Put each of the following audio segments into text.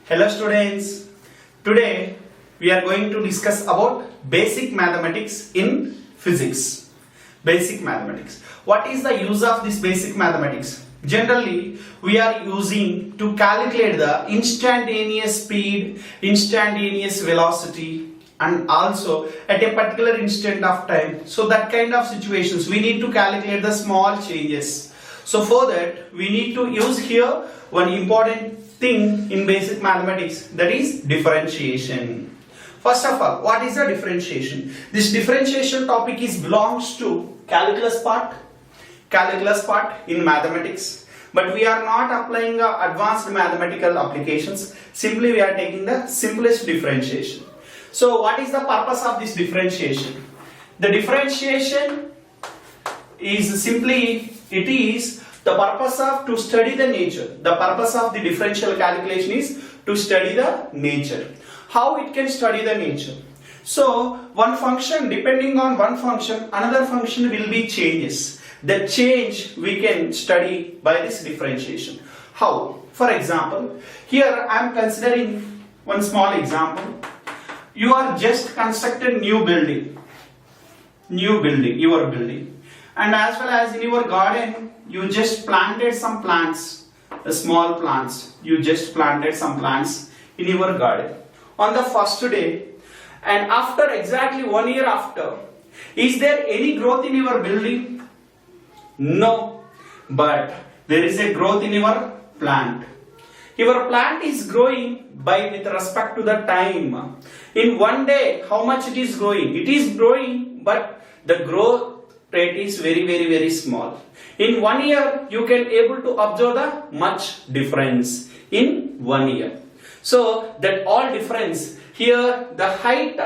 Hello students, today we are going to discuss about basic mathematics in physics. Basic mathematics. What is the use of this basic mathematics? Generally, we are using to calculate the instantaneous speed, instantaneous velocity and also at a particular instant of time. So that kind of situations we need to calculate the small changes. So for that we need to use here one important thing in basic mathematics, that is differentiation. First of all, what is the differentiation? This differentiation topic belongs to calculus part in mathematics, but we are not applying advanced mathematical applications. Simply we are taking the simplest differentiation. So what is the purpose of this differentiation? The differentiation is simply, it is the purpose of to study the nature. The purpose of the differential calculation is to study the nature. How it can study the nature? So one function, depending on one function, another function will be changes. The change we can study by this differentiation. How? For example, here I am considering one small example. You are just constructed your building, and as well as in your garden you just planted some plants, small plants. You just planted some plants in your garden on the first day, and after exactly 1 year after, is there any growth in your building? No, but there is a growth in your plant. Your plant is growing with respect to the time. In 1 day, how much it is growing? It is growing, but the growth rate is very small. In 1 year, you can able to observe the much difference in 1 year. So that all difference here, the height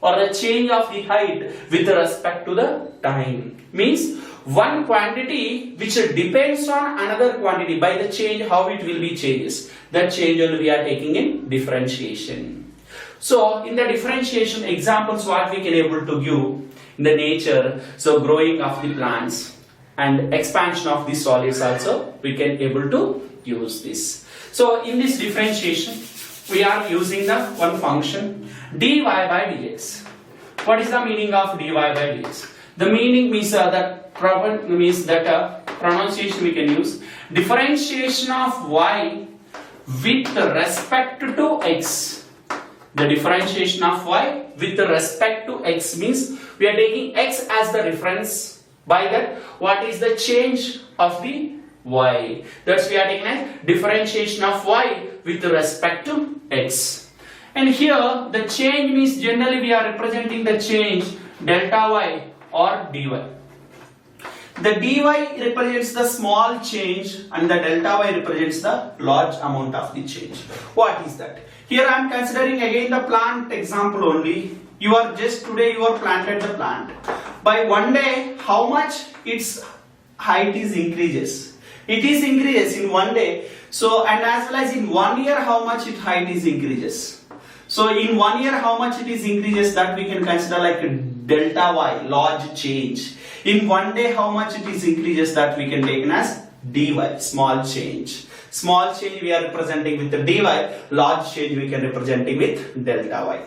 or the change of the height with respect to the time, means one quantity which depends on another quantity by the change, how it will be changes. That change only we are taking in differentiation. So in the differentiation examples, what we can able to give in the nature, so growing of the plants and expansion of the solids also we can able to use this. So in this differentiation we are using the one function dy by dx. What is the meaning of dy by dx? The meaning means pronunciation we can use differentiation of y with respect to x. The differentiation of y with respect to x means we are taking x as the reference. By that, what is the change of the y? That's we are taking as differentiation of y with respect to x. And here the change means generally we are representing the change delta y or dy. The dy represents the small change and the delta y represents the large amount of the change. What is that? Here I am considering again the plant example only. You are just today you are planted the plant. By 1 day, how much its height is increases? It is increases in 1 day. So and as well as in 1 year, how much its height is increases? So in 1 year, how much it is increases, that we can consider like a delta y, large change. In 1 day, how much it is increases, that we can take as dy, small change. Small change we are representing with the dy, large change we can representing with delta y.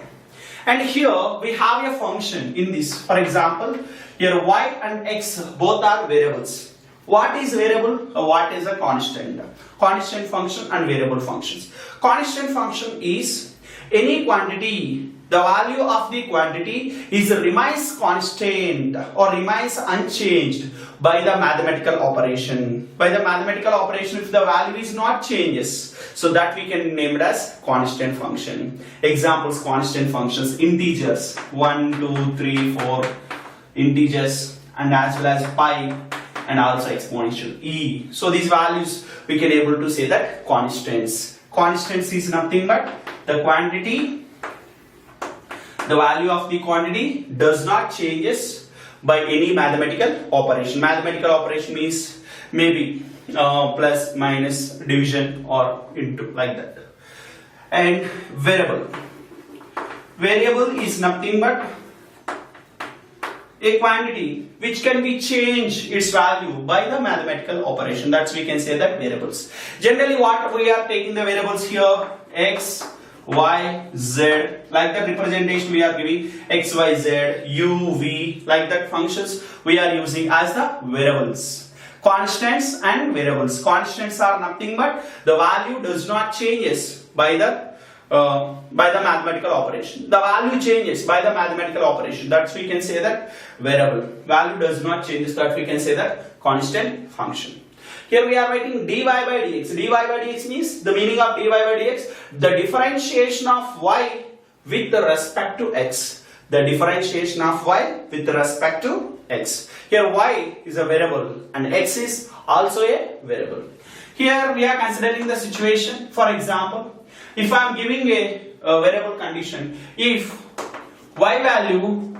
And here we have a function in this. For example, here y and x both are variables. What is variable or what is a constant? Constant function and variable functions. Constant function is any quantity, the value of the quantity remains constant or remains unchanged by the mathematical operation. By the mathematical operation, if the value is not changes, so that we can name it as constant function. Examples, constant functions, integers 1, 2, 3, 4, integers, and as well as pi, and also exponential e. So these values we can able to say that constants. Constants is nothing but the quantity, the value of the quantity does not changes by any mathematical operation. Mathematical operation means maybe plus, minus, division or into, like that. And variable. Variable is nothing but a quantity which can be changed its value by the mathematical operation. That's we can say that variables. Generally what we are taking the variables here, x, y, z, like that representation we are giving x, y, z, u, v, like that functions we are using as the variables. Constants and variables. Constants are nothing but the value does not changes by the mathematical operation. The value changes by the mathematical operation. That's we can say that variable. Value does not change. That we can say that constant function. Here we are writing dy by dx. Dy by dx means the meaning of dy by dx, the differentiation of y with respect to x. The differentiation of y with respect to x. Here y is a variable and x is also a variable. Here we are considering the situation. For example, if I am giving a variable condition, if y value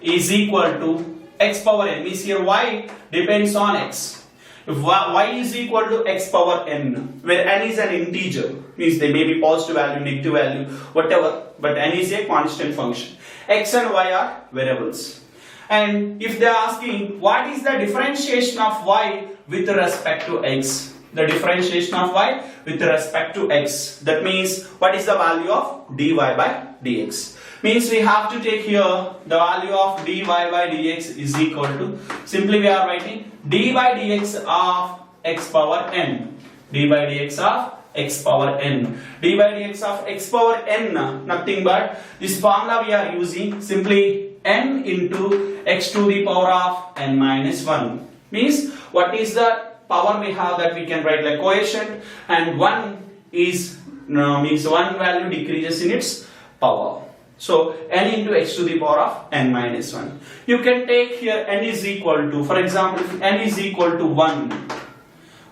is equal to x power n, means here y depends on x. If y is equal to x power n, where n is an integer, means they may be positive value, negative value, whatever, but n is a constant function. X and y are variables. And if they are asking what is the differentiation of y with respect to x, the differentiation of y with respect to x, that means what is the value of dy by dx. Means we have to take here the value of dy by dx is equal to, simply we are writing d by dx of x power n, d by dx of x power n, d by dx of x power n, nothing but this formula we are using, simply n into x to the power of n minus 1. Means what is the power we have, that we can write like quotient, and 1 is means one value decreases in its power. So n into x to the power of n minus 1. You can take here n is equal to, for example, if n is equal to 1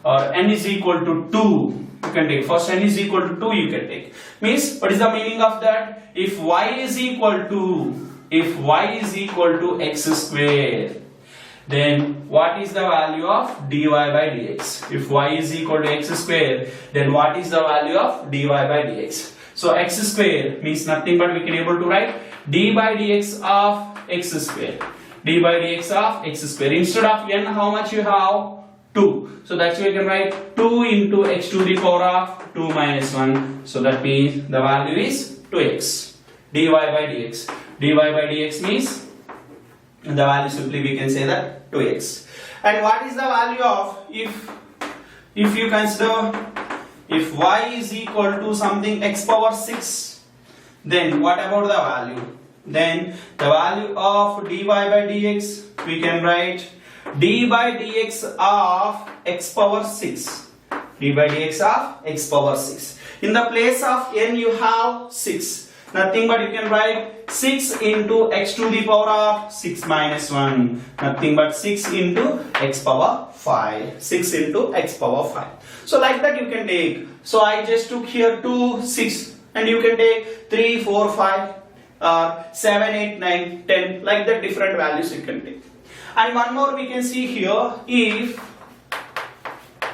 or n is equal to 2, you can take first n is equal to 2 you can take. Means what is the meaning of that? If y is equal to x square, then what is the value of dy by dx? If y is equal to x square, then what is the value of dy by dx? So x square means nothing but we can able to write d by dx of x square. D by dx of x square. Instead of n, how much you have? 2. So that's why you can write 2 into x to the power of 2 minus 1. So that means the value is 2x. dy by dx. dy by dx means the value, simply we can say that 2x. And what is the value of, if you consider, if y is equal to something x power 6, then what about the value? Then the value of dy by dx, we can write d by dx of x power 6. d by dx of x power 6. In the place of n you have 6. Nothing but you can write 6 into x to the power of 6 minus 1. Nothing but 6 into x power 5. 6 into x power 5. So like that you can take. So I just took here 2, 6, and you can take 3, 4, 5, 7, 8, 9, 10. Like that different values you can take. And one more we can see here, if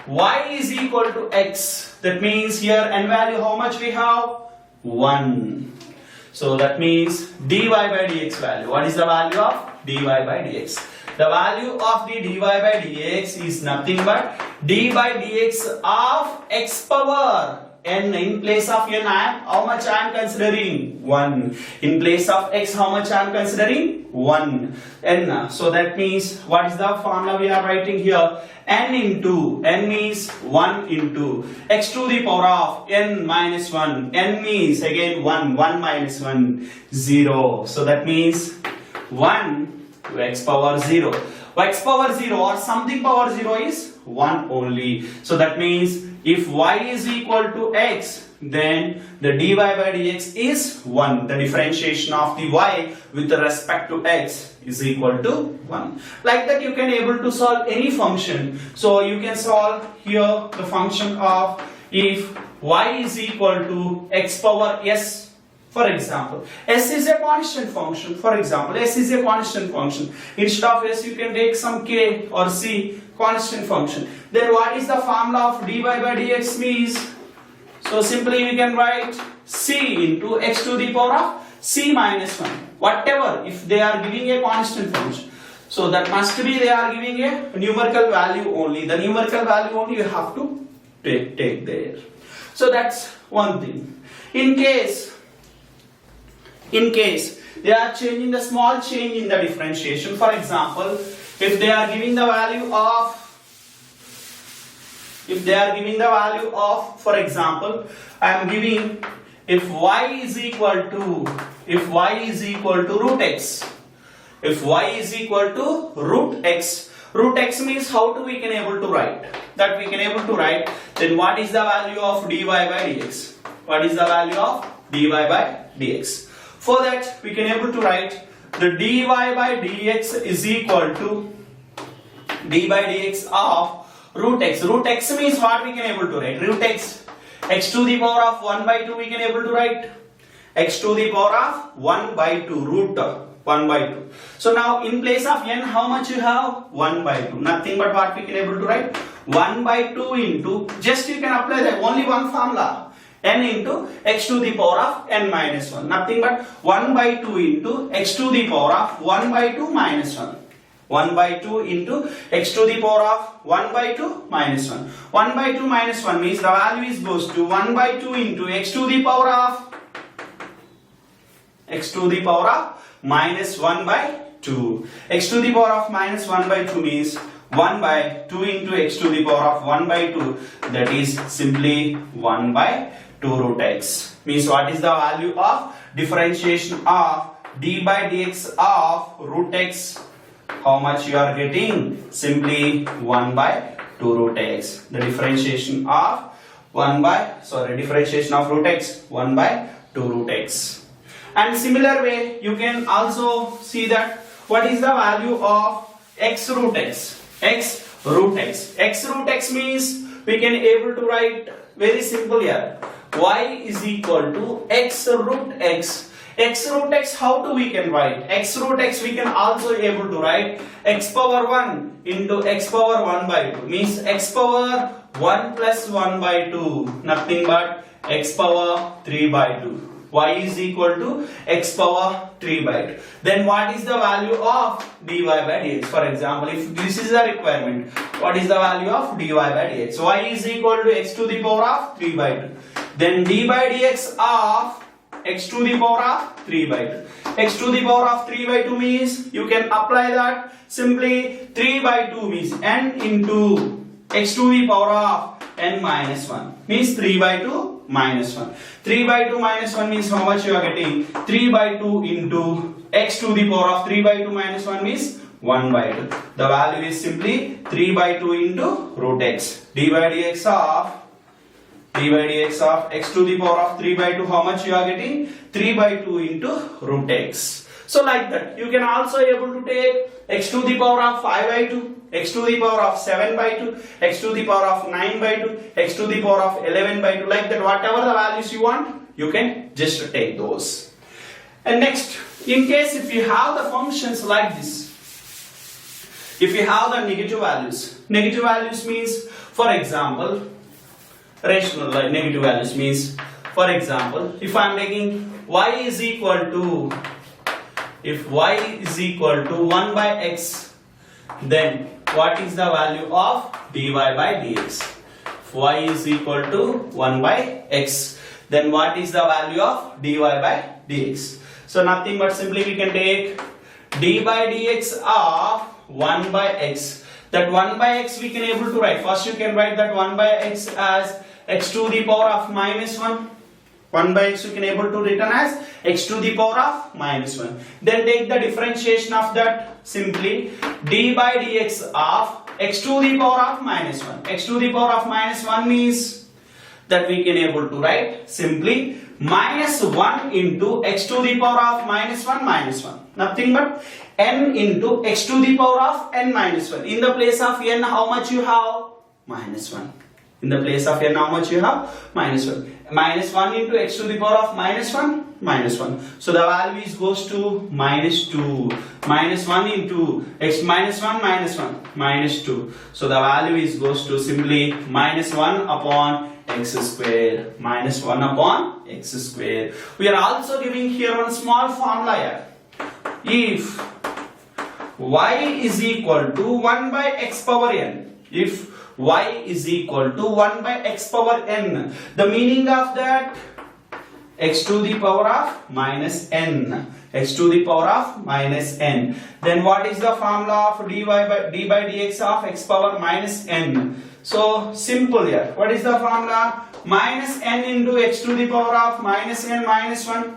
y is equal to x, that means here n value how much we have? 1. So that means dy by dx value. What is the value of dy by dx? The value of the dy by dx is nothing but d by dx of x power n. In place of n, how much I am considering? 1. In place of x, how much I am considering? 1. N. So that means what is the formula we are writing here? N into, n means 1 into x to the power of n minus 1. N means again 1. 1 minus 1, 0. So that means 1 to x power 0. X power 0 or something power 0 is 1 only. So that means if y is equal to x, then the dy by dx is 1. The differentiation of the y with respect to x is equal to 1. Like that you can able to solve any function. So you can solve here the function of, if y is equal to x power s. For example, s is a constant function. For example, s is a constant function. Instead of s, you can take some k or c, constant function. Then what is the formula of dy by dx means? So simply we can write c into x to the power of c minus 1. Whatever, if they are giving a constant function. So that must be they are giving a numerical value only. The numerical value only you have to take there. So that's one thing. In case they are changing the small change in the differentiation, for example, if they are giving the value of, for example, I am giving if y is equal to root x, if y is equal to root x means how do we can able to write? That we can able to write, then what is the value of dy by dx? What is the value of dy by dx? For that we can able to write the dy by dx is equal to d by dx of root x. Root x means what we can able to write? Root x to the power of 1 by 2 we can able to write. X to the power of 1 by 2, root 1 by 2. So now in place of n how much you have? 1 by 2. Nothing but what we can able to write? 1 by 2 into, just you can apply that only one formula. N into x to the power of n minus 1. Nothing but 1 by 2 into x to the power of 1 by 2 minus 1. 1 by 2 into x to the power of 1 by 2 minus 1. 1 by 2 minus 1 means the value is goes to 1 by 2 into x to the power of minus 1 by 2. X to the power of minus 1 by 2 means 1 by 2 into x to the power of 1 by 2, that is simply 1 by 2 root x. Means what is the value of differentiation of d by dx of root x? How much you are getting? Simply 1 by 2 root x. The differentiation of differentiation of root x, 1 by 2 root x. And similar way you can also see that what is the value of x root x? X root x. X root x means we can able to write very simple here. Y is equal to x root x. X root x, how do we can write? X root x we can also able to write x power 1 into x power 1 by 2. Means x power 1 plus 1 by 2. Nothing but x power 3 by 2. Y is equal to x power 3 by 2. Then what is the value of dy by dx? For example, if this is the requirement, what is the value of dy by dx? Y is equal to x to the power of 3 by 2. Then d by dx of x to the power of 3 by 2. X to the power of 3 by 2 means you can apply that simply 3 by 2 means n into x to the power of n minus 1 means 3 by 2 minus 1. 3 by 2 minus 1 means how much you are getting? 3 by 2 into x to the power of 3 by 2 minus 1 means 1 by 2. The value is simply 3 by 2 into root x. d by dx of x to the power of 3 by 2, how much you are getting? 3 by 2 into root x. So like that you can also able to take x to the power of 5 by 2, x to the power of 7 by 2, x to the power of 9 by 2, x to the power of 11 by 2, like that whatever the values you want you can just take those. And next, in case if you have the functions like this, if you have the negative values means, for example, rational like negative values means, for example, if I am taking y is equal to 1 by x, then what is the value of dy by dx? If y is equal to 1 by x, then what is the value of dy by dx? So nothing but simply we can take d by dx of 1 by x. That 1 by x we can able to write. First you can write that 1 by x as x to the power of minus 1. 1 by x you can able to written as x to the power of minus 1. Then take the differentiation of that, simply d by dx of x to the power of minus 1. X to the power of minus 1 means that we can able to write simply minus 1 into x to the power of minus 1 minus 1. Nothing but n into x to the power of n minus 1. In the place of n how much you have? Minus 1. In the place of n how much you have? Minus 1. Minus 1 into x to the power of minus 1 minus 1. So the value is goes to minus 2. Minus 1 into x minus 1 minus 1 minus 2. So the value is goes to simply minus 1 upon x square. Minus 1 upon x square. We are also giving here one small formula here. If y is equal to 1 by x power n, if y is equal to 1 by x power n, the meaning of that, x to the power of minus n, x to the power of minus n. Then what is the formula of d by dx of x power minus n? So simple here. What is the formula? Minus n into x to the power of minus n minus 1.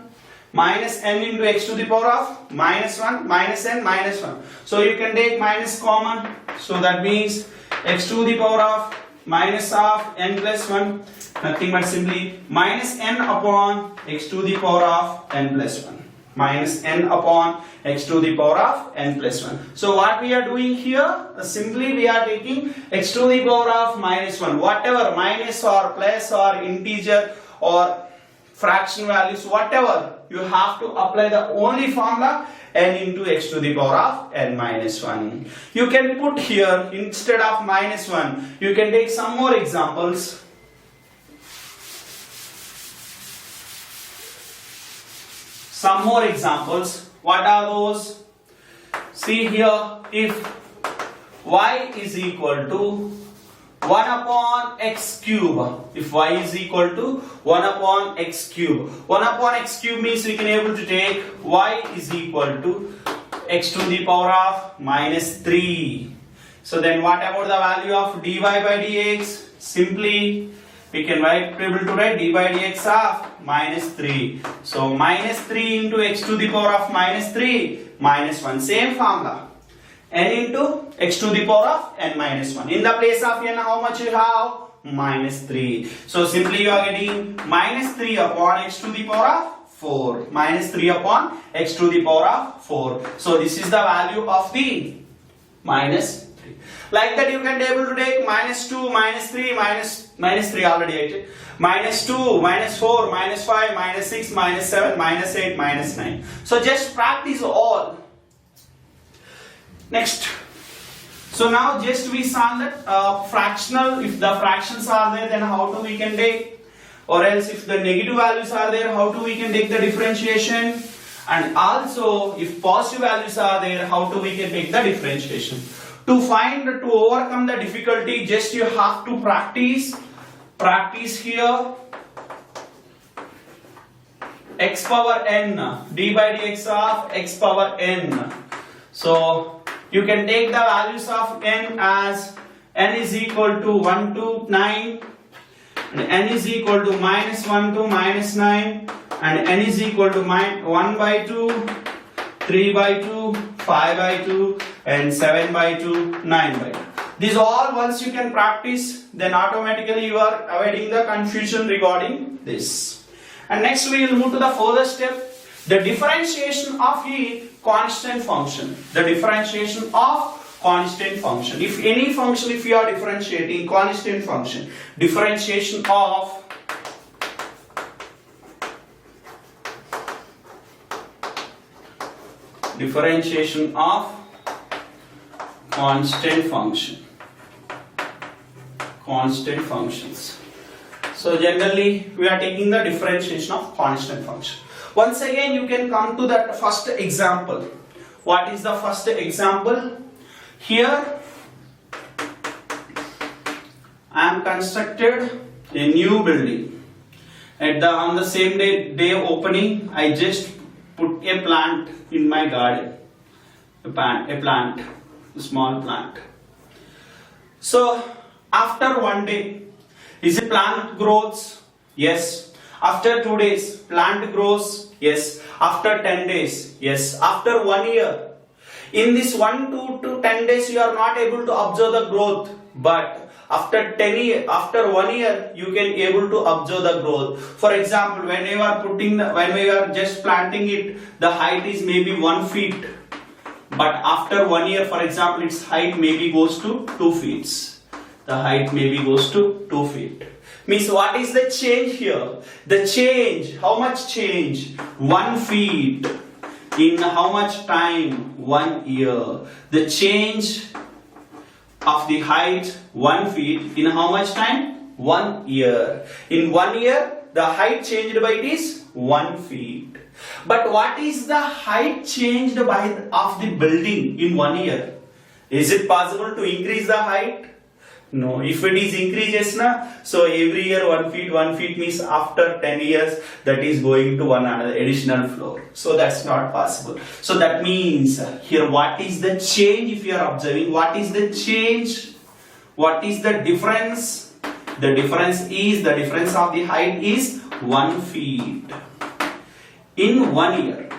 Minus n into x to the power of minus 1 minus n minus 1. So you can take minus common. So that means x to the power of minus of n plus 1, nothing but simply minus n upon x to the power of n plus 1. Minus n upon x to the power of n plus 1. So what we are doing here, simply we are taking x to the power of minus 1. Whatever minus or plus or integer or fraction values, whatever, you have to apply the only formula n into x to the power of n minus 1. You can put here instead of minus 1, you can take some more examples. Some more examples. What are those? See here, if y is equal to 1 upon x cube, if y is equal to 1 upon x cube, 1 upon x cube means we can able to take y is equal to x to the power of minus 3. So then what about the value of dy by dx? Simply we can able to write d by dx of minus 3. So minus 3 into x to the power of minus 3 minus 1. Same formula. N into x to the power of n minus 1. In the place of n, how much you have? Minus 3. So simply you are getting minus 3 upon x to the power of 4. Minus 3 upon x to the power of 4. So this is the value of the minus 3. Like that you can be able to take minus 2, minus 3, minus 3 already I did. Minus 2, minus 4, minus 5, minus 6, minus 7, minus 8, minus 9. So just practice all. Next. So now just we saw that fractional, if the fractions are there, then how do we can take, or else if the negative values are there, how do we can take the differentiation, and also if positive values are there, how do we can take the differentiation. To overcome the difficulty, just you have to practice here x power n, d by dx of x power n. So you can take the values of n as n is equal to 1 to 9, and n is equal to minus 1 to minus 9, and n is equal to 1 by 2, 3 by 2, 5 by 2, and 7 by 2, 9 by 2. These all once you can practice, then automatically you are avoiding the confusion regarding this. And next we will move to the further step, the differentiation of a constant function. The differentiation of constant function. If any function, if you are differentiating constant function, differentiation of constant function. Constant functions. So generally we are taking the differentiation of constant function. Once again you can come to that first example. What is the first example? Here I am constructed a new building. On the same day of opening, I just put a plant in my garden. A small plant. So after 1 day, is it plant grows? Yes. After 2 days, plant grows? Yes. After 10 days? Yes. After 1 year? In this 1 to 10 days, you are not able to observe the growth. But after 1 year, you can able to observe the growth. For example, when we are just planting it, the height is maybe 1 feet. But after 1 year, for example, its height maybe goes to 2 feet. The height maybe goes to 2 feet. Means what is the change here? The change, how much change? 1 feet. In how much time? 1 year. The change of the height 1 feet in how much time? 1 year. In 1 year, the height changed by it is 1 feet. But what is the height changed of the building in 1 year? Is it possible to increase the height? No. If it is increases na, so every year 1 feet means after 10 years that is going to one another additional floor. So that's not possible. So that means here what is the change if you are observing? What is the change? What is the difference? The difference of the height is 1 feet in 1 year.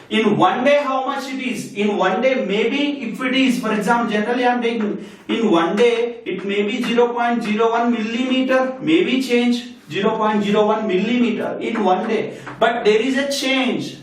In 1 day, how much it is? In 1 day, maybe if it is, for example, generally I am taking, in 1 day, it may be 0.01 millimeter, maybe change 0.01 millimeter in 1 day. But there is a change.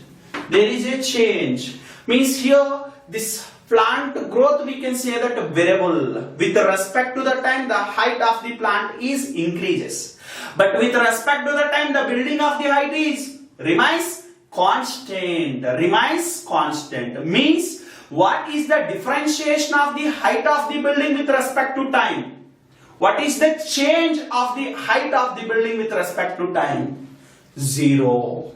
There is a change. Means here, this plant growth, we can say that variable. With respect to the time, the height of the plant is increases. But with respect to the time, the building of the height is remains constant. Remains constant. Means what is the differentiation of the height of the building with respect to time? What is the change of the height of the building with respect to time? 0.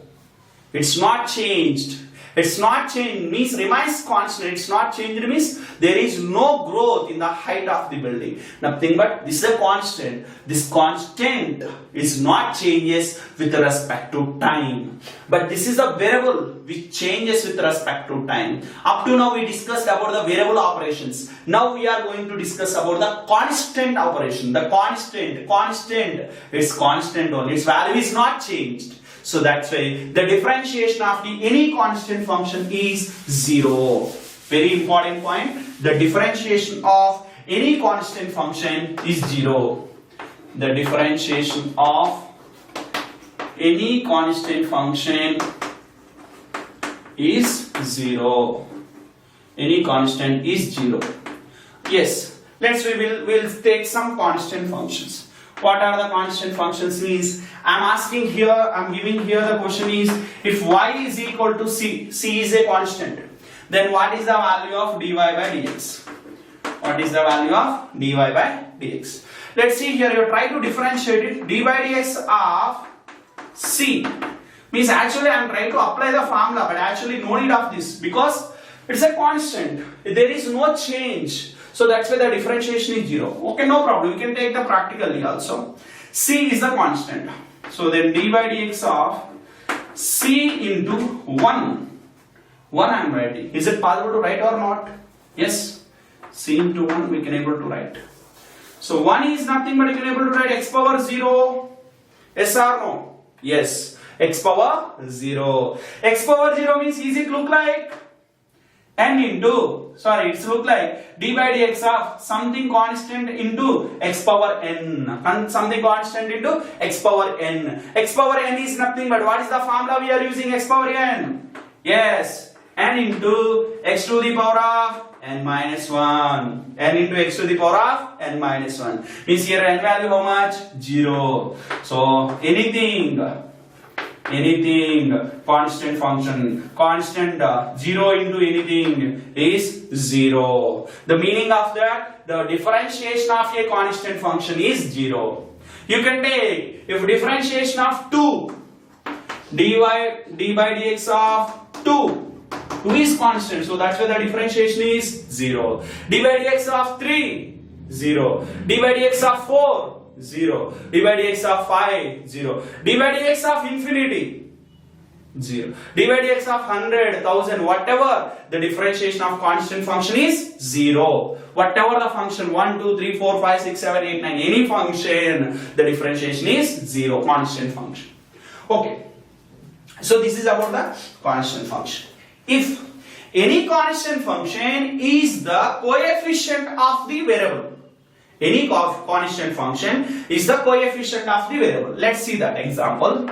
It's not changed. It's not changed means remains constant. It's not changed means there is no growth in the height of the building. Nothing but this is a constant. This constant is not changes with respect to time. But this is a variable which changes with respect to time. Up to now we discussed about the variable operations. Now we are going to discuss about the constant operation. The constant is constant only. Its value is not changed. So that's why the differentiation of any constant function is 0. Very important point. The differentiation of any constant function is 0. The differentiation of any constant function is 0. Any constant is 0. Yes. We'll take some constant functions. What are the constant functions means? I'm giving here the question is, if y is equal to c is a constant, then what is the value of dy by dx? What is the value of dy by dx? Let's see here, you try to differentiate it. Dy by dx of c means actually I'm trying to apply the formula, but actually no need of this because it's a constant. There is no change. So that's why the differentiation is 0. Okay, no problem. You can take the practically also. C is the constant. So then d by dx of c into 1. 1 I am writing. Is it possible to write or not? Yes. C into 1 we can able to write. So 1 is nothing but you can able to write x power 0. Yes or no? Yes. X power 0. X power 0 means is it look like n into, it's look like d by dx of something constant into x power n. Something constant into x power n. X power n is nothing but what is the formula we are using x power n? Yes, n into x to the power of n minus 1. N into x to the power of n minus 1. Means here n value how much? 0. So anything constant function, constant 0 into anything is 0. The meaning of that, the differentiation of a constant function is 0. You can take, if differentiation of 2, d by dx of 2 is constant, so that's why the differentiation is 0. d by dx of 3, 0. d by dx of 4, 0. d by dx of 5, 0. d by dx of infinity, 0. d by dx of 100, 1000, whatever the differentiation of constant function is 0. Whatever the function 1, 2, 3, 4, 5, 6, 7, 8, 9, any function, the differentiation is 0. Constant function. Okay. So this is about the constant function. If any constant function is the coefficient of the variable, any constant function is the coefficient of the variable. Let's see that example.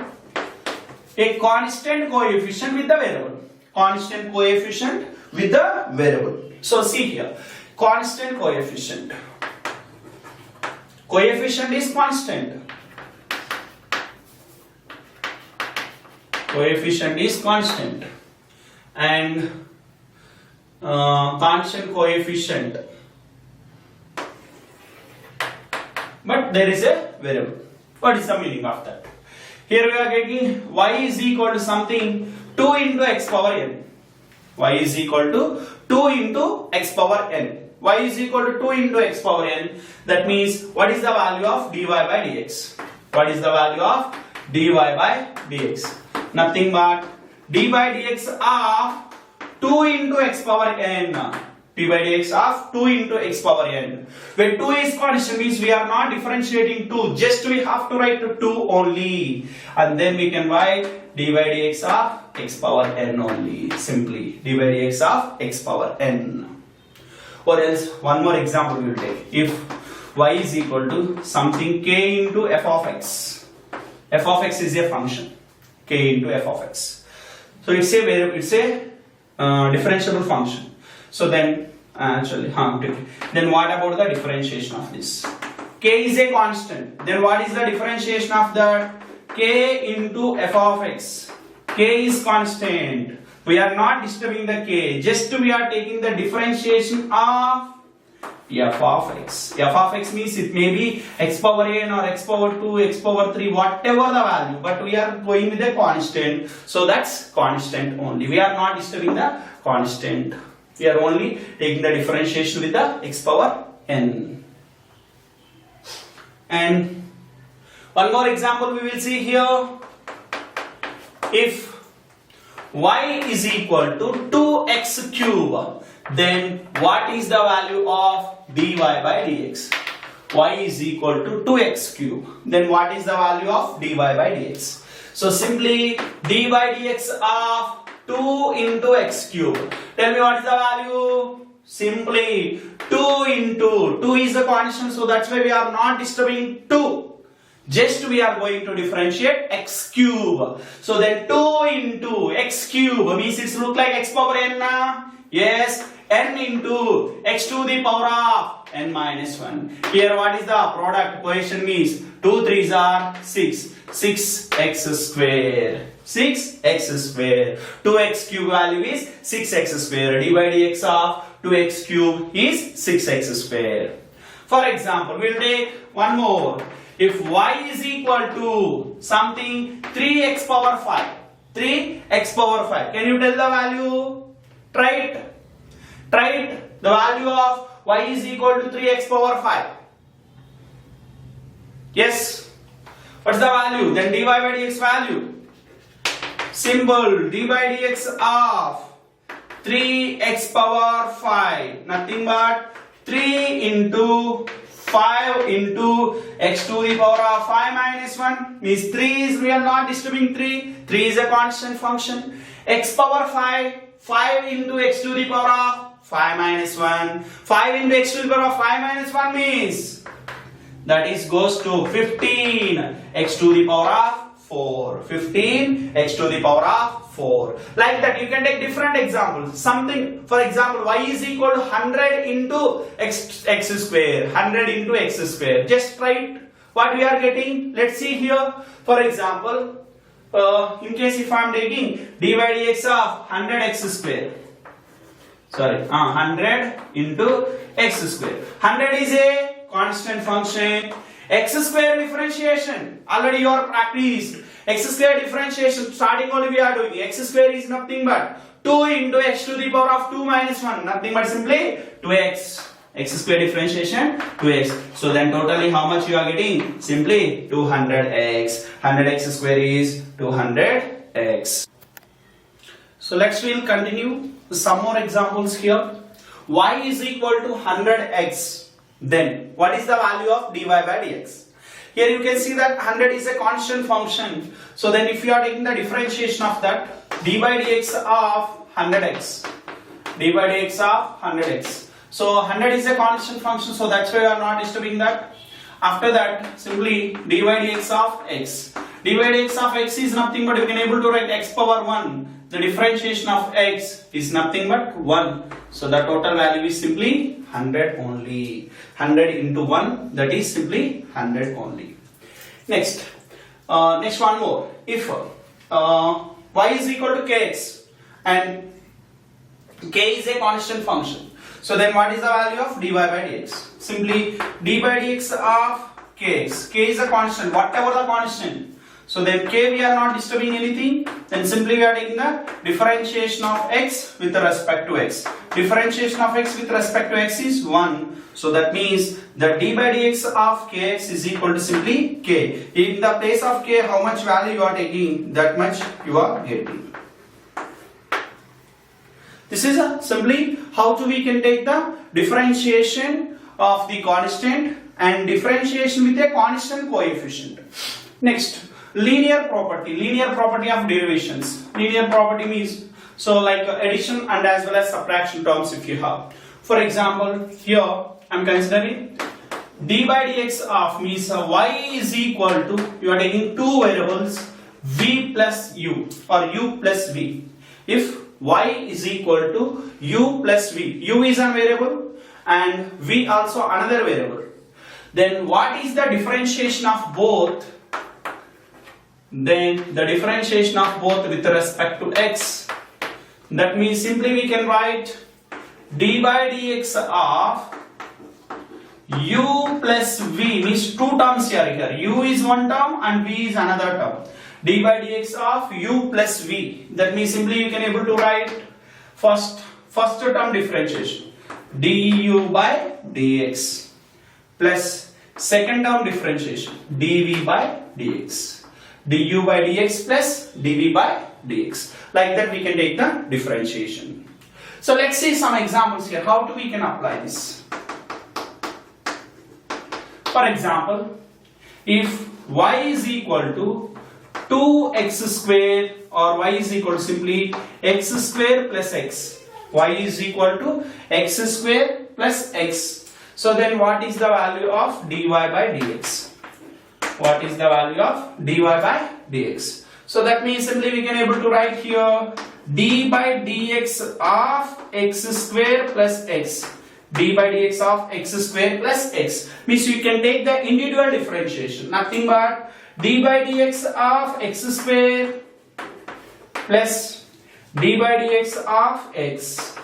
A constant coefficient with the variable. Constant coefficient with the variable. So see here. Constant coefficient. Coefficient is constant. Coefficient is constant. And constant coefficient. But there is a variable. What is the meaning of that? Here we are getting y is equal to something 2 into x power n. Y is equal to 2 into x power n. Y is equal to 2 into x power n. That means what is the value of dy by dx? What is the value of dy by dx? Nothing but d by dx of 2 into x power n. d by dx of 2 into x power n. When 2 is constant means we are not differentiating 2. Just we have to write 2 only. And then we can write d by dx of x power n only. Simply d by dx of x power n. Or else one more example we will take. If y is equal to something k into f of x. F of x is a function. K into f of x. So it's a differentiable function. So then then what about the differentiation of this? K is a constant. Then what is the differentiation of that? K into f of x. K is constant. We are not disturbing the k. Just we are taking the differentiation of f of x. F of x means it may be x power n or x power 2, x power 3, whatever the value. But we are going with a constant. So that's constant only. We are not disturbing the constant. We are only taking the differentiation with the x power n. And one more example we will see here. If y is equal to 2x cube, then what is the value of dy by dx? Y is equal to 2x cube. Then what is the value of dy by dx? So simply d by dx of 2 into x cube. Tell me what is the value? Simply 2 into 2 is the constant, so that's why we are not disturbing 2. Just we are going to differentiate x cube. So then 2 into x cube means it look like x power n. Yes, n into x to the power of n minus 1. Here what is the product question means 2 3s are 6. 6x square. 6x square. 2x cube value is 6x square. d by dx of 2x cube is 6x square. For example, we'll take one more. If y is equal to something 3x power 5. 3x power 5. Can you tell the value? Try it. Try it. The value of y is equal to 3x power 5. Yes. What's the value? Then dy by dx value. Simple. d by dx of 3x power 5. Nothing but 3 into 5 into x to the power of 5 minus 1 means 3 is, we are not disturbing 3. 3 is a constant function. X power 5. 5 into x to the power of 5 minus 1. 5 into x to the power of 5 minus 1 means that is goes to 15 x to the power of 4. 15 x to the power of 4. Like that you can take different examples. Something, for example, y is equal to 100 into x square. 100 into x square. Just write what we are getting. Let's see here. For example, in case if I am taking d by dx of 100x square. Sorry, 100 into x square. 100 is a constant function. X square differentiation. Already you are practiced. X square differentiation. Starting only we are doing. X square is nothing but 2 into x to the power of 2 minus 1. Nothing but simply 2x. X square differentiation 2x. So then totally how much you are getting? Simply 200x. 100x square is 200x. So let's we'll continue some more examples here. Y is equal to 100x. Then what is the value of dy by dx? Here you can see that 100 is a constant function. So then if you are taking the differentiation of that, d by dx of 100x. d by dx of 100x. So 100 is a constant function, so that's why we are not disturbing that. After that, simply dy by dx of x. dy by dx of x is nothing but you can able to write x power 1. The differentiation of x is nothing but 1. So the total value is simply 100 only. 100 into 1, that is simply 100 only. Next one more. If y is equal to kx and k is a constant function, so then what is the value of dy by dx? Simply d by dx of kx. K is a constant, whatever the constant. So then k we are not disturbing anything. Then simply we are taking the differentiation of x with respect to x. Differentiation of x with respect to x is 1. So that means the d by dx of kx is equal to simply k. In the place of k, how much value you are taking, that much you are getting. This is simply how we can take the differentiation of the constant and differentiation with a constant coefficient. Next, linear property of derivations. Linear property means, so like addition and as well as subtraction terms if you have. For example, here I am considering d by dx of means y is equal to, you are taking two variables v plus u or u plus v. If y is equal to u plus v, u is a variable and v also another variable, then what is the differentiation of both? Then the differentiation of both with respect to x, that means simply we can write d by dx of u plus v, means two terms here. U is one term and v is another term. D by dx of u plus v, that means simply you can able to write first term differentiation du by dx plus second term differentiation dv by dx, du by dx plus dv by dx. Like that we can take the differentiation. So let's see some examples here how we can apply this. For example, if y is equal to 2x square or y is equal to simply x square plus x, y is equal to x square plus x. So then what is the value of dy by dx? What is the value of dy by dx? So that means simply we can able to write here d by dx of x square plus x. D by dx of x square plus x means you can take the individual differentiation, nothing but d by dx of x square plus d by dx of x.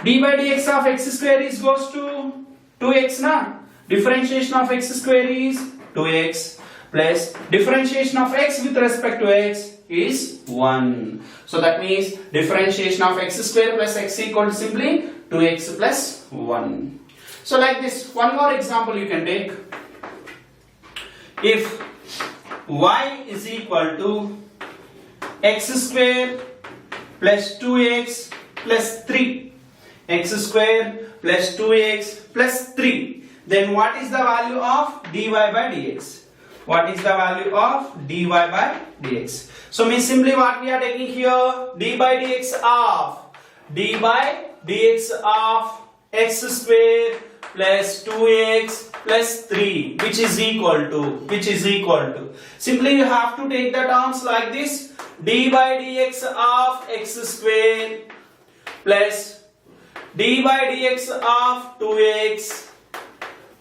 D by dx of x square is goes to 2x na. Differentiation of x square is 2x plus differentiation of x with respect to x is 1. So that means differentiation of x square plus x equal to simply 2x plus 1. So like this, one more example you can take. If y is equal to x square plus 2x plus 3, x square plus 2x plus 3, then what is the value of dy by dx? What is the value of dy by dx? So means simply what we are taking here, d by dx of x square plus 2x plus 3 which is equal to simply you have to take the terms like this, d by dx of x square plus d by dx of 2x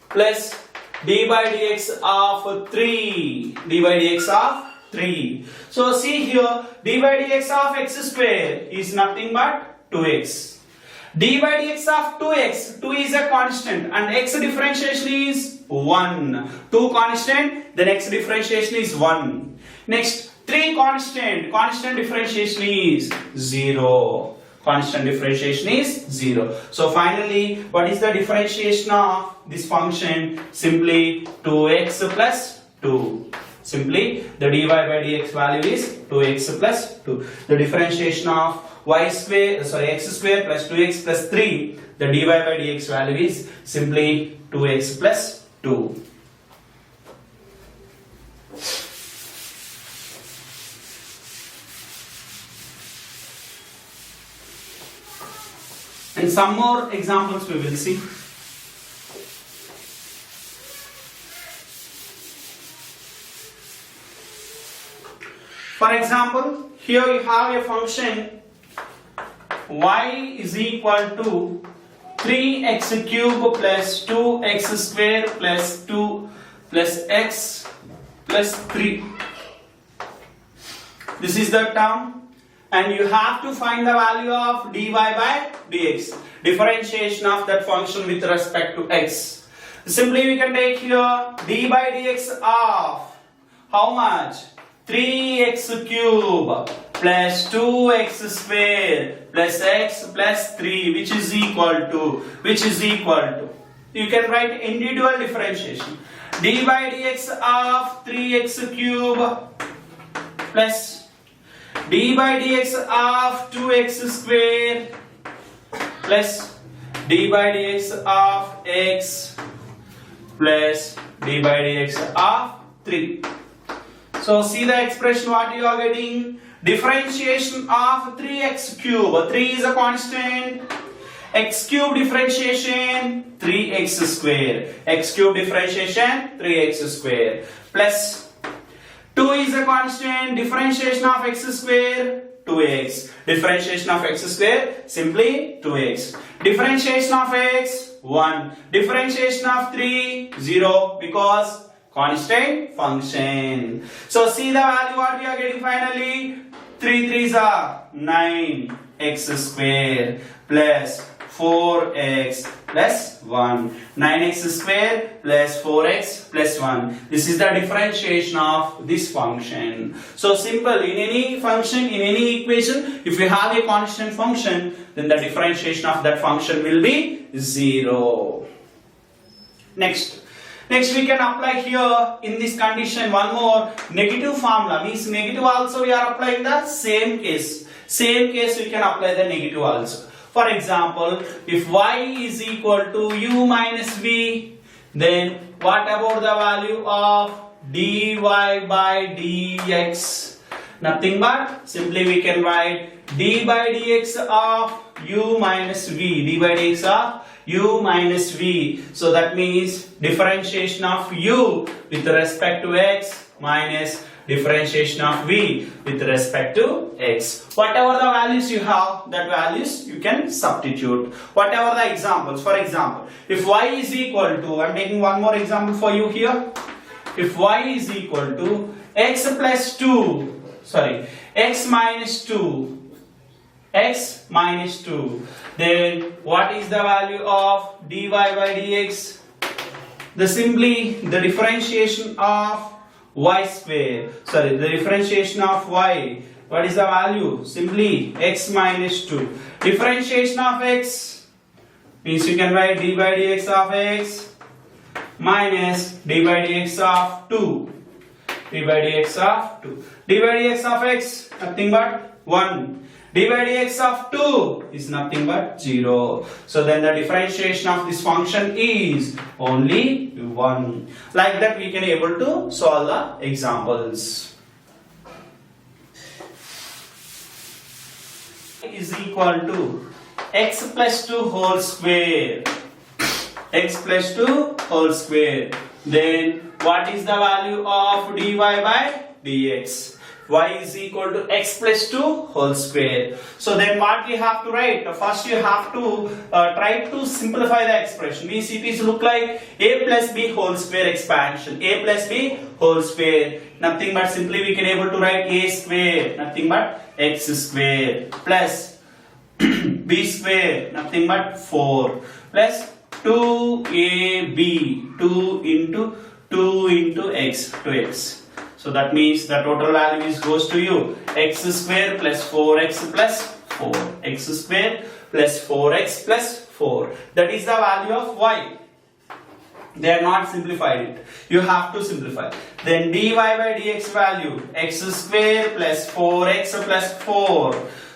plus d by dx of 3, d by dx of 3. So see here, d by dx of x square is nothing but 2x. D by dx of 2x, 2 is a constant and x differentiation is 1. 2 constant, then x differentiation is 1. Next, 3 constant differentiation is 0. Constant differentiation is 0. So finally, what is the differentiation of this function? Simply 2x plus 2. Simply the dy by dx value is 2x plus 2. The differentiation of x square plus 2x plus 3, the dy by dx value is simply 2x plus 2. And some more examples we will see. For example, here you have a function y is equal to 3x cube plus 2x square plus 2 plus x plus 3. This is the term, and you have to find the value of dy by dx, differentiation of that function with respect to x. Simply we can take here d by dx of how much? 3x cube plus 2x square plus x plus 3 which is equal to you can write individual differentiation. D by dx of 3x cube plus d by dx of 2x square plus d by dx of x plus d by dx of 3. So see the expression what you are getting. Differentiation of 3x cube. 3 is a constant. X cube differentiation 3x square. X cube differentiation 3x square plus 2 is a constant. Differentiation of x square 2x. Differentiation of x square simply 2x. Differentiation of x 1. Differentiation of 3 0 because constant function. So see the value what we are getting finally. 3 3s are 9x square plus 4x plus 1. 9x square plus 4x plus 1. This is the differentiation of this function. So simple, in any function, in any equation, if you have a constant function, then the differentiation of that function will be 0. Next we can apply here in this condition one more negative formula. Means negative also we are applying the same case. Same case we can apply the negative also. For example, if y is equal to u minus v, then what about the value of dy by dx? Nothing but simply we can write d by dx of u minus v. D by dx of u minus v. So that means differentiation of u with respect to x minus differentiation of v with respect to x. Whatever the values you have, that values you can substitute. Whatever the examples. For example, if y is equal to, I am taking one more example for you here. If y is equal to x plus 2, sorry, x minus 2, then what is the value of dy by dx? The differentiation of y square, sorry, the differentiation of y, what is the value? Simply x minus 2. Differentiation of x means you can write d by dx of x minus d by dx of 2. D by dx of 2. D by dx of x, nothing but 1. D by dx of 2 is nothing but 0. So then the differentiation of this function is only 1. Like that we can able to solve the examples. Is equal to x plus 2 whole square. X plus 2 whole square. Then what is the value of dy by dx? Y is equal to x plus 2 whole square. So then what we have to write? First you have to try to simplify the expression. Means it is look like a plus b whole square expansion. A plus b whole square. Nothing but simply we can able to write a square. Nothing but x square plus b square. Nothing but 4 plus 2ab 2 into x 2x. So that means the total value goes to you x square plus 4x plus 4. X square plus 4x plus 4. That is the value of y. They are not simplified it. You have to simplify. Then dy by dx value x square plus 4x plus 4.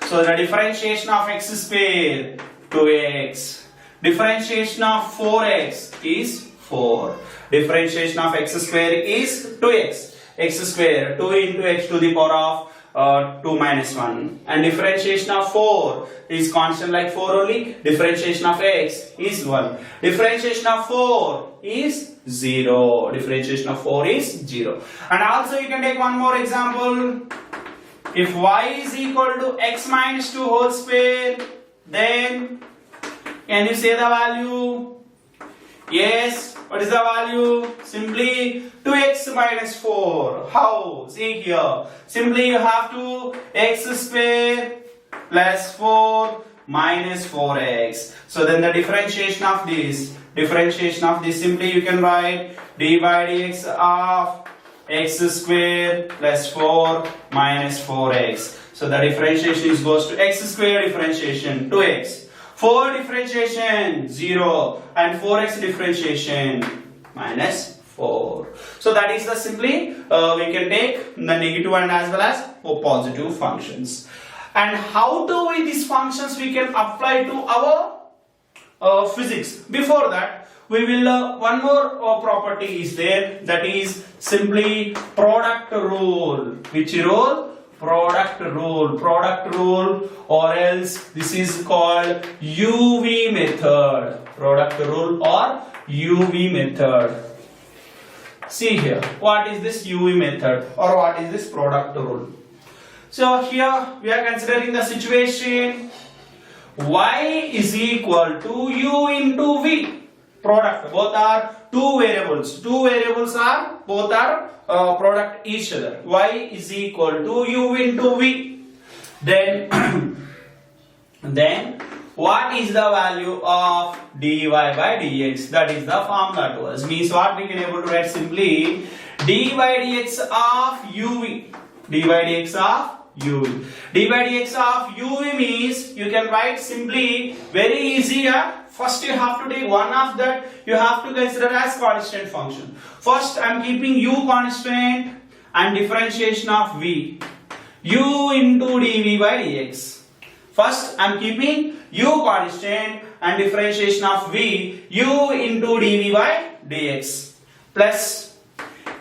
So the differentiation of x square 2x. Differentiation of 4x is 4. Differentiation of x square is 2x. X square 2 into x to the power of 2 minus 1. And differentiation of 4 is constant like 4 only. Differentiation of x is 1. Differentiation of 4 is 0. Differentiation of 4 is 0. And also you can take one more example. If y is equal to x minus 2 whole square, then can you say the value? Yes. What is the value? Simply 2x minus 4. How? See here. Simply you have to x square plus 4 minus 4x. So then the differentiation of this simply you can write d by dx of x square plus 4 minus 4x. So the differentiation is goes to x square differentiation 2x. 4 differentiation 0 and 4x differentiation minus 4. So that is the simply we can take the negative and as well as positive functions. And how do we these functions we can apply to our physics? Before that we will one more property is there, that is simply product rule. Which rule? Product rule, or else this is called UV method. Product rule or UV method. See here, what is this UV method or what is this product rule? So here we are considering the situation y is equal to u into v. Product, both are two variables. Two variables are both are product each other. Y is equal to u into v. Then what is the value of dy by dx? That is the formula to us. Means what we can able to write simply dy by dx of uv. Dy by dx of uv. Dy by dx of uv means you can write simply very easy. First you have to take one of that you have to consider as constant function. First I am keeping u constant and differentiation of v. U into dv by dx. First I am keeping u constant and differentiation of v, u into dv by dx. Plus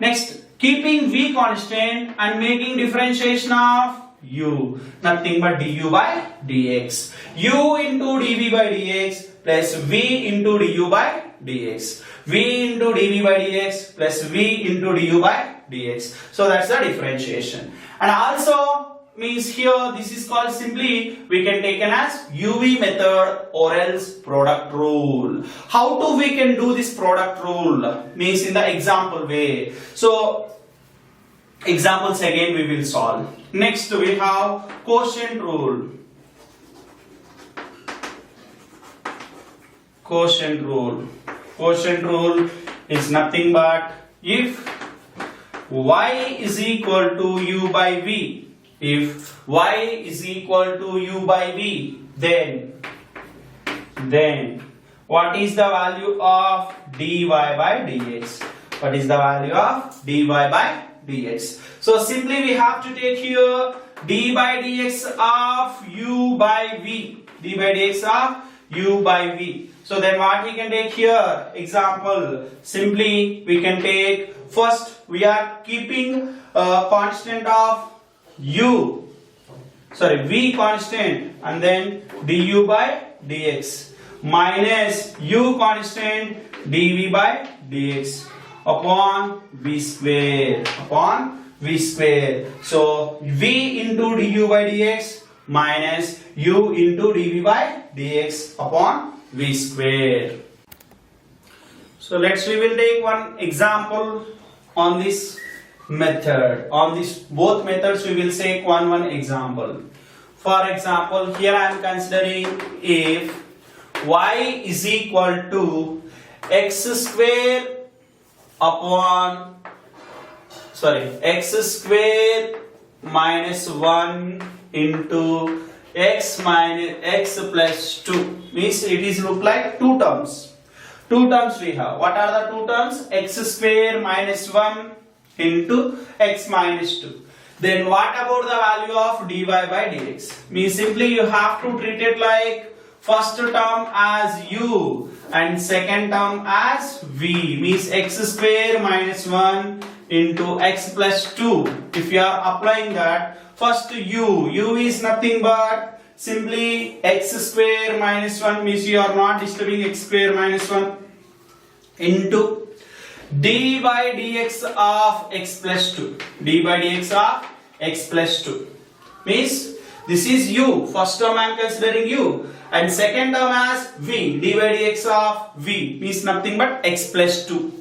next keeping v constant and making differentiation of u, nothing but du by dx. U into dv by dx plus v into du by dx. V into dv by dx plus v into du by dx. So that's the differentiation. And also means here this is called simply we can take an as UV method or else product rule. How do we can do this product rule? Means in the example way. So examples again we will solve. Next we have quotient rule. Quotient rule. Quotient rule is nothing but if y is equal to u by v. If y is equal to u by v, then what is the value of dy by dx? What is the value of dy by dx? So simply we have to take here d by dx of u by v. D by dx of u by v. So then what we can take here? Example, simply we can take first we are keeping a constant of v constant and then du by dx minus u constant dv by dx upon v square. So v into du by dx minus u into dv by dx upon v square. So we will take one example on this method. On this both methods we will take one example. For example, here I am considering if y is equal to x square minus 1 into x minus x plus 2. Means it is look like two terms. Two terms we have. What are the two terms? X square minus 1 into x minus 2. Then what about the value of dy by dx? Means simply you have to treat it like first term as u and second term as v. Means x square minus 1 into x plus 2. If you are applying that, first u is nothing but simply x square minus 1 means you are not disturbing x square minus 1 into d by dx of x plus 2. D by dx of x plus 2 means this is u. First term I am considering u and second term as v. D by dx of v means nothing but x plus 2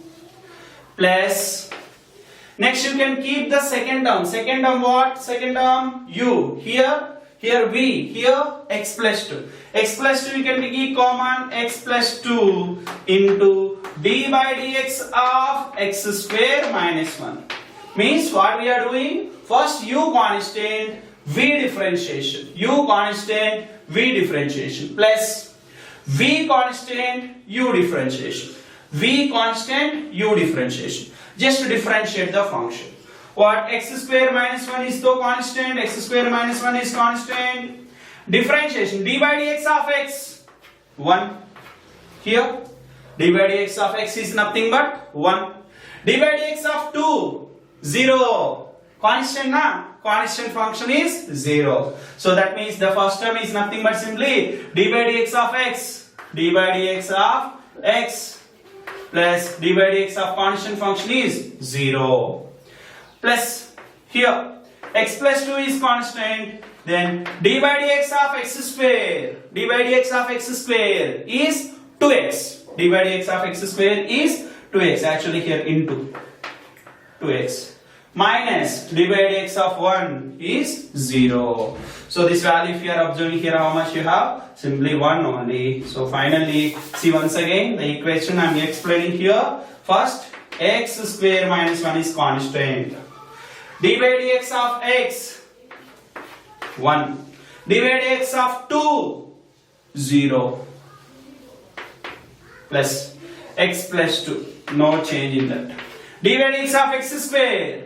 plus next you can keep the second term. Second term what? Second term u. Here v. Here x plus 2. X plus 2 you can take common x plus 2 into d by dx of x square minus 1 Means what we are doing? First u constant, v differentiation. U constant, v differentiation plus v constant, u differentiation. V constant, u differentiation. Just to differentiate the function. What? X square minus 1 is the constant. X square minus 1 is constant. Differentiation. D by dx of x. 1. Here. D by dx of x is nothing but 1. D by dx of 2. 0. Constant na? Constant function is 0. So that means the first term is nothing but simply d by dx of x. D by dx of x plus d by dx of constant function is 0. Plus here x plus 2 is constant. Then d by dx of x square. D by dx of x square is 2x. D by dx of x square is 2x. Actually here into 2x. Minus d by dx of 1 is 0. So this value, if you are observing here, how much you have? Simply 1 only. So finally, see once again the equation I am explaining here. First, x square minus 1 is constant. D by dx of x 1. D by dx of 2 0. Plus x plus 2. No change in that. D by dx of x square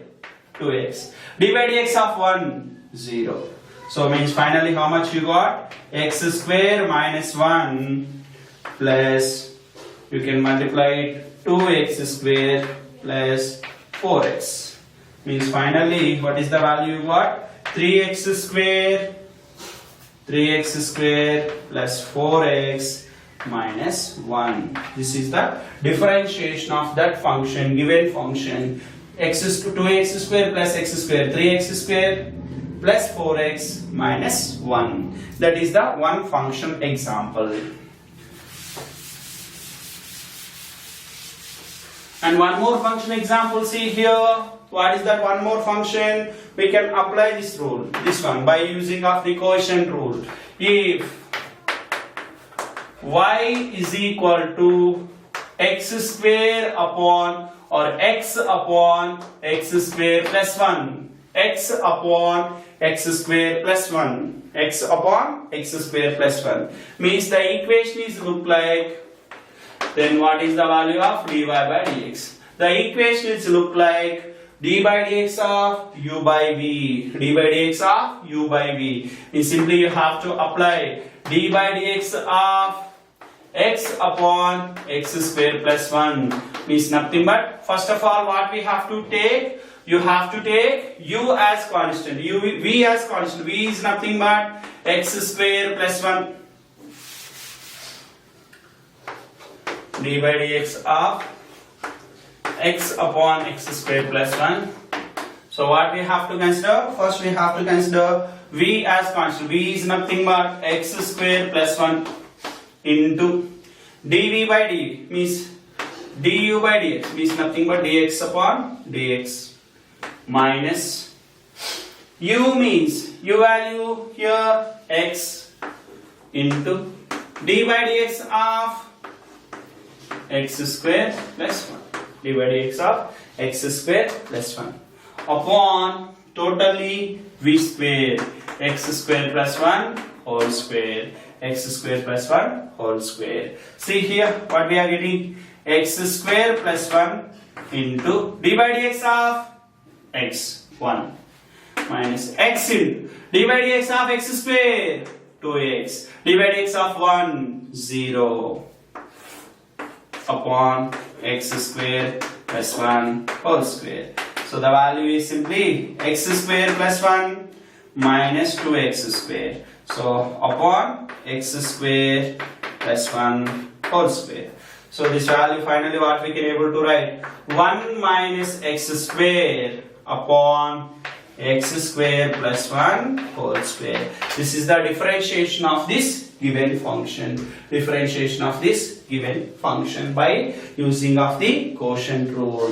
2x. D by dx of 1 0. So means finally how much you got? X square minus 1 plus you can multiply it 2x square plus 4x. Means finally what is the value you got? 3x square plus 4x minus 1. This is the differentiation of that function, given function. X is 2x square plus x square, 3x square plus 4x minus 1. That is the one function example. And one more function example, see here. What is that one more function? We can apply this rule, this one, by using of the quotient rule. If y is equal to x square upon or x upon x square plus 1, x upon x square plus 1, x upon x square plus 1 means the equation is look like, then what is the value of dy by dx? The equation is look like d by dx of u by v. D by dx of u by v means simply you have to apply d by dx of x upon x square plus 1 means nothing but, first of all, what we have to take? You have to take u as constant, v as constant. V is nothing but x square plus 1. D by dx of x upon x square plus 1. So what we have to consider? First we have to consider v as constant. V is nothing but x square plus 1 into dv by dv means du by dx means nothing but dx upon dx minus u means u value here x into d by dx of x square plus 1. D by dx of x square plus 1 upon totally v square x square plus 1 whole square, x square plus 1 whole square. See here what we are getting, x square plus 1 into d by dx of x 1 minus x into d by dx of x square 2x, d by dx of 1 0 upon x square plus 1 whole square. So the value is simply x square plus 1 minus 2x square. So upon x square plus 1 whole square. So this value finally what we can able to write, 1 minus x square upon x square plus 1 whole square. This is the differentiation of this given function. Differentiation of this given function by using of the quotient rule.